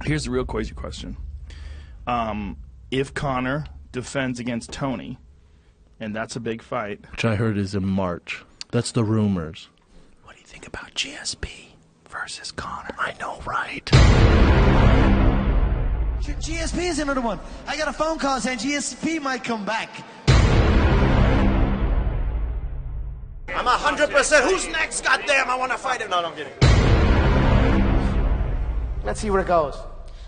Here's the real crazy question. If Conor defends against Tony, and that's a big fight. Which I heard is in March. That's the rumors. What do you think about GSP versus Conor? I know, right? GSP is another one. I got a phone call saying GSP might come back. I'm 100%. Who's next? Goddamn, I want to fight him. No, I'm kidding. Let's see where it goes.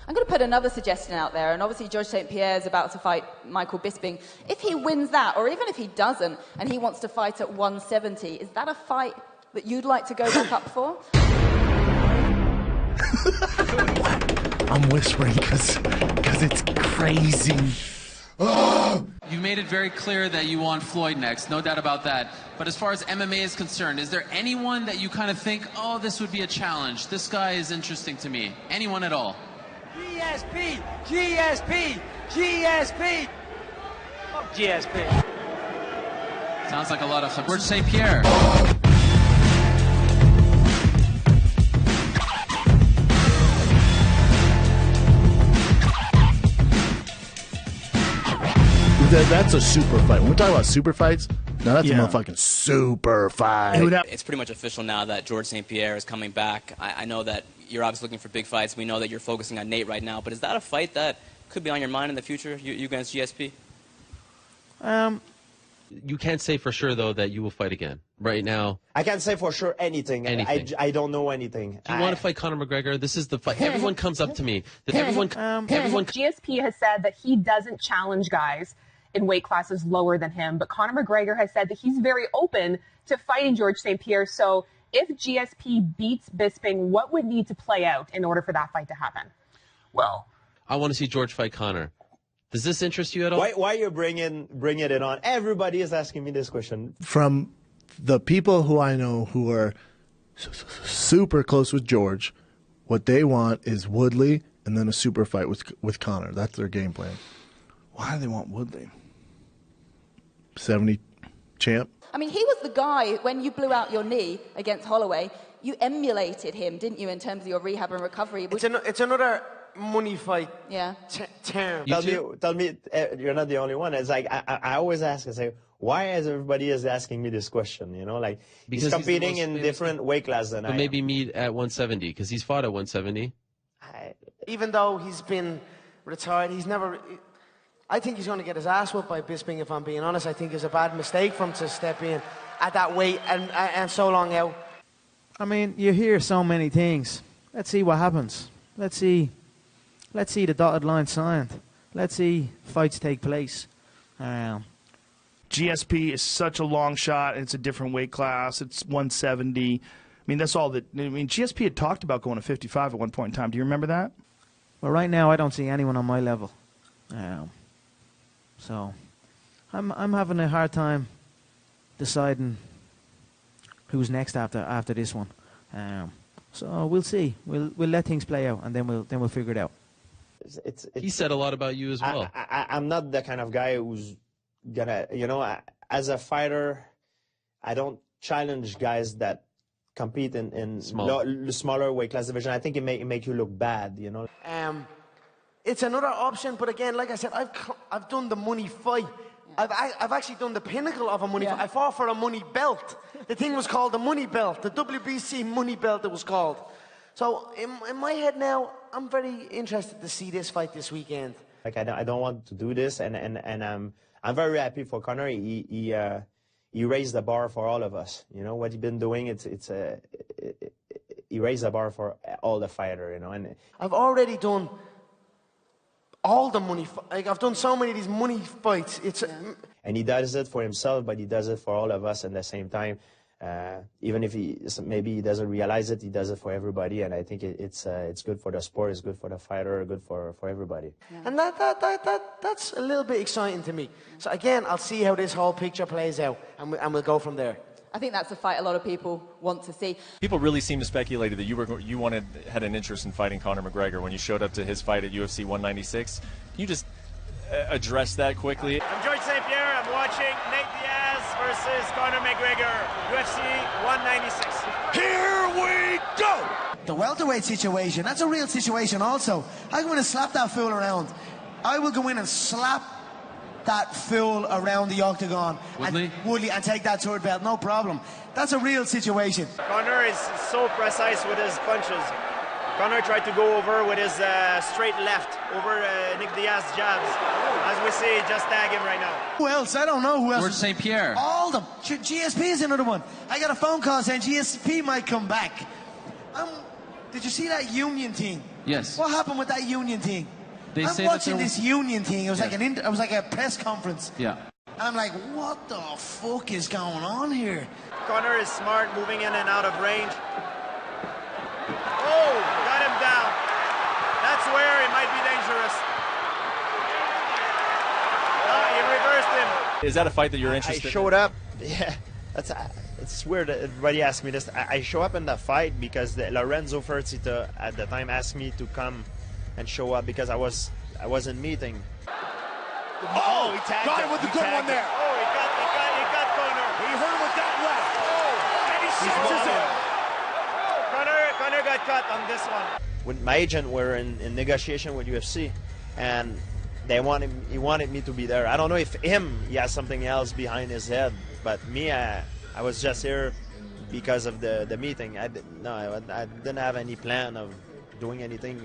I'm going to put another suggestion out there, and obviously George St-Pierre is about to fight Michael Bisping. If he wins that, or even if he doesn't, and he wants to fight at 170, is that a fight that you'd like to go back up for? I'm whispering because it's crazy. You made it very clear that you want Floyd next, no doubt about that. But as far as MMA is concerned, is there anyone that you kind of think, oh, this would be a challenge? This guy is interesting to me. Anyone at all? GSP! GSP! GSP! Oh, GSP. Sounds like a lot of fun. Where's St-Pierre? That's a super fight. When we talk about super fights, now that's a motherfucking super fight. It's pretty much official now that George St-Pierre is coming back. I know that you're obviously looking for big fights. We know that you're focusing on Nate right now. But is that a fight that could be on your mind in the future, you against GSP? You can't say for sure, though, that you will fight again. Right now, I can't say for sure anything. I don't know anything. Do you want to fight Conor McGregor? This is the fight. Everyone comes up to me. GSP has said that he doesn't challenge guys in weight classes lower than him, but Conor McGregor has said that he's very open to fighting George St-Pierre. So if GSP beats Bisping, what would need to play out in order for that fight to happen? Well, I want to see George fight Conor. Does this interest you at all? Why are you bringing it on? Everybody is asking me this question. From the people who I know who are super close with George, what they want is Woodley and then a super fight with Conor. That's their game plan. Why do they want Woodley? 70 champ. I mean, he was the guy, when you blew out your knee against Holloway, you emulated him, didn't you, in terms of your rehab and recovery? It's another money fight. Yeah. Term. Tell me, you're not the only one. It's like, I always ask, I say, why is everybody is asking me this question? You know, like, because he's competing in different weight classes than I am. Maybe meet at 170, because he's fought at 170. Even though he's been retired, he's never... I think he's going to get his ass whooped by Bisping, if I'm being honest. I think it's a bad mistake for him to step in at that weight and so long out. I mean, you hear so many things. Let's see what happens. Let's see the dotted line signed. Let's see fights take place. GSP is such a long shot. It's a different weight class. It's 170. I mean, that's all that. I mean, GSP had talked about going to 55 at one point in time. Do you remember that? Well, right now I don't see anyone on my level. So, I'm having a hard time deciding who's next after this one. So we'll see. We'll let things play out, and then we'll figure it out. He said a lot about you as well. I'm not the kind of guy who's gonna, as a fighter, I don't challenge guys that compete in smaller weight class division. I think it make you look bad, It's another option, but again, like I said, I've done the money fight. I've actually done the pinnacle of a money fight. I fought for a money belt. The thing was called the money belt, the WBC money belt it was called. So in my head now, I'm very interested to see this fight this weekend. Like I don't want to do this, and I'm very happy for Conor. He raised the bar for all of us. What he's been doing. He raised the bar for all the fighter. And I've already done all the money. I've done so many of these money fights. And he does it for himself, but he does it for all of us at the same time. Even if maybe he doesn't realize it, he does it for everybody. And I think it's good for the sport, it's good for the fighter, good for everybody. Yeah. And that's a little bit exciting to me. So again, I'll see how this whole picture plays out, and we'll go from there. I think that's a fight a lot of people want to see. People really seem to speculate that you had an interest in fighting Conor McGregor when you showed up to his fight at UFC 196. Can you just address that quickly? I'm George St-Pierre. I'm watching Nate Diaz versus Conor McGregor, UFC 196. Here we go! The welterweight situation, that's a real situation also. I go in and slap that fool around. I will go in and slap that fool around the octagon Woodley and take that third belt, no problem. That's a real situation. Conor is so precise with his punches. Conor tried to go over with his straight left over Nick Diaz's jabs. As we see, just tag him right now. Who else? I don't know who else. George St-Pierre. All of them. GSP is another one. I got a phone call saying GSP might come back. Did you see that union thing? Yes. What happened with that union thing? I'm watching this union thing. It was like it was like a press conference. Yeah. And I'm like, what the fuck is going on here? Conor is smart, moving in and out of range. Oh, got him down. That's where it might be dangerous. He reversed him. Is that a fight that you're interested in? I showed up. Yeah, it's weird that everybody asks me this. I show up in the fight because Lorenzo Fertitta at the time asked me to come and show up because I was in meeting. Oh, he tagged him with the good one there. Oh, he got Conor. He hurt him with that left. Oh, and he shoots him. Conor got cut on this one. When my agent were in negotiation with UFC, and he wanted me to be there. I don't know if he has something else behind his head, but me, I was just here because of the meeting. I didn't have any plan of doing anything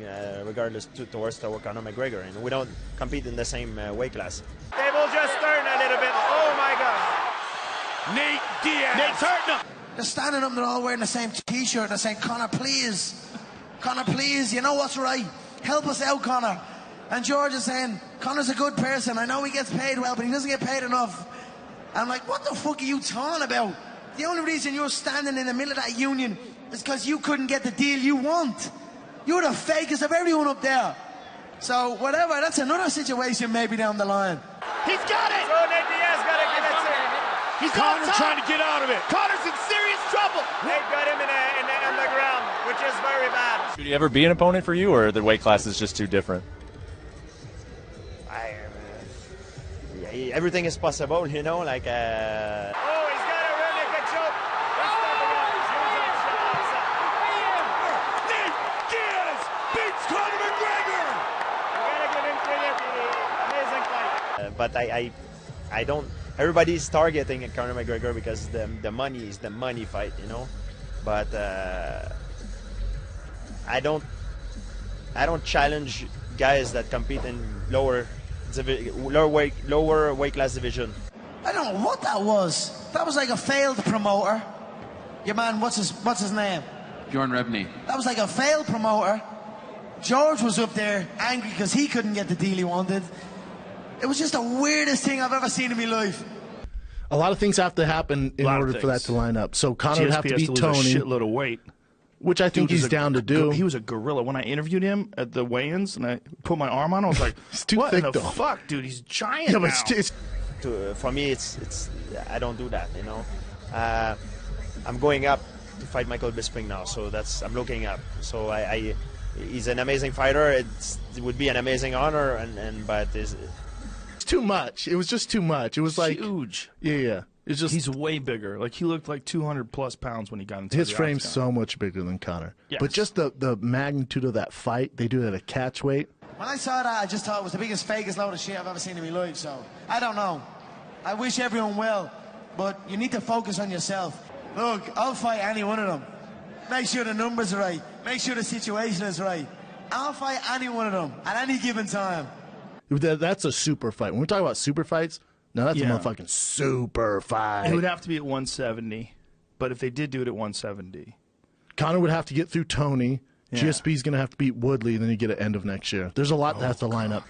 regardless towards Conor McGregor, and we don't compete in the same weight class. Table just turned a little bit. Oh my God. Nate Diaz. Nate's hurting him. They're standing up, they're all wearing the same t-shirt, and they're saying, Conor, please. Conor, please, you know what's right. Help us out, Conor. And George is saying, Conor's a good person. I know he gets paid well, but he doesn't get paid enough. I'm like, what the fuck are you talking about? The only reason you're standing in the middle of that union is because you couldn't get the deal you want. You're the fakest of everyone up there. So, whatever, that's another situation maybe down the line. He's got it! So Nate Diaz got to give it to him. He's Conor trying to get out of it. Conor's in serious trouble. Nate got him on the ground, which is very bad. Should he ever be an opponent for you, or the weight class is just too different? Everything is possible, you know, like... Oh, he's got a really good choke. Nate Diaz beats Conor McGregor. We gotta give him credit for the amazing fight. But I don't... Everybody's targeting Conor McGregor because the money is the money fight, you know. But I don't challenge guys that compete in lower weight class division. I don't know what that was. That was like a failed promoter. Your man, what's his name? Bjorn Rebney. That was like a failed promoter. George was up there angry because he couldn't get the deal he wanted. It was just the weirdest thing I've ever seen in my life. A lot of things have to happen in order for that to line up. So Conor would have to beat Tony, lose a shitload of weight, which I think he's down to do. He was a gorilla. When I interviewed him at the weigh-ins and I put my arm on, I was like, He's too "What thick, in the though. fuck, dude? He's giant Yeah, now." but For me, it's I don't do that, you know. I'm going up to fight Michael Bisping now, so I'm looking up. So he's an amazing fighter. It would be an amazing honor, but it's too much. It was just too much. It was like huge. Yeah. It's just he's way bigger. Like he looked like 200 plus pounds when he got into his the frame's octagon. so much bigger than Conor. Yes. But just the magnitude of that fight, they do it at a catch weight. When I saw that, I just thought it was the biggest, fakest load of shit I've ever seen in my life. So I don't know. I wish everyone well, but you need to focus on yourself. Look, I'll fight any one of them. Make sure the numbers are right. Make sure the situation is right. I'll fight any one of them at any given time. That's a super fight. When we talk about super fights, now that's a motherfucking super fight. It would have to be at 170, but if they did do it at 170, Conor would have to get through Tony. Yeah. GSP's going to have to beat Woodley, then you get an end of next year. There's a lot that has to line up.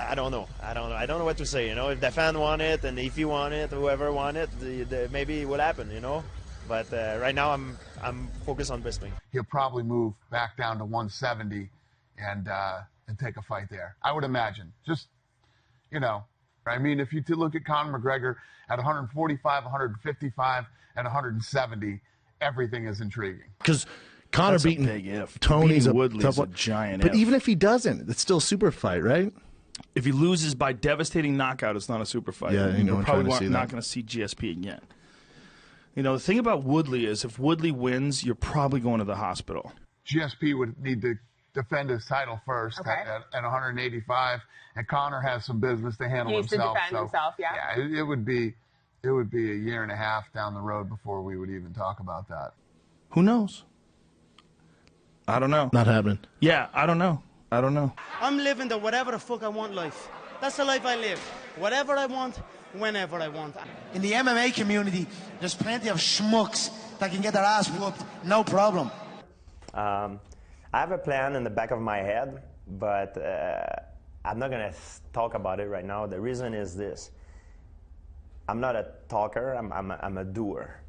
I don't know. I don't know what to say. You know, if the fan want it, and if you want it, whoever want it, maybe it will happen. You know, but right now I'm focused on Bisping. He'll probably move back down to 170 and take a fight there. I would imagine. Just, you know, I mean, if you look at Conor McGregor at 145, 155, and 170, everything is intriguing. Because Conor beating Tony's Woodley's a giant. But even if he doesn't, it's still a super fight, right? If he loses by devastating knockout, it's not a super fight. Yeah, we're probably not going to see GSP again. You know, the thing about Woodley is if Woodley wins, you're probably going to the hospital. GSP would need to defend his title first Okay. at 185, and Conor has some business to handle He needs himself. to defend himself, yeah. Yeah, it would be a year and a half down the road before we would even talk about that. Who knows? I don't know. Not happening. Yeah, I don't know. I don't know. I'm living the whatever the fuck I want life. That's the life I live. Whatever I want, whenever I want. In the MMA community, there's plenty of schmucks that can get their ass whooped, no problem. I have a plan in the back of my head, but I'm not going to talk about it right now. The reason is this. I'm not a talker, I'm a doer.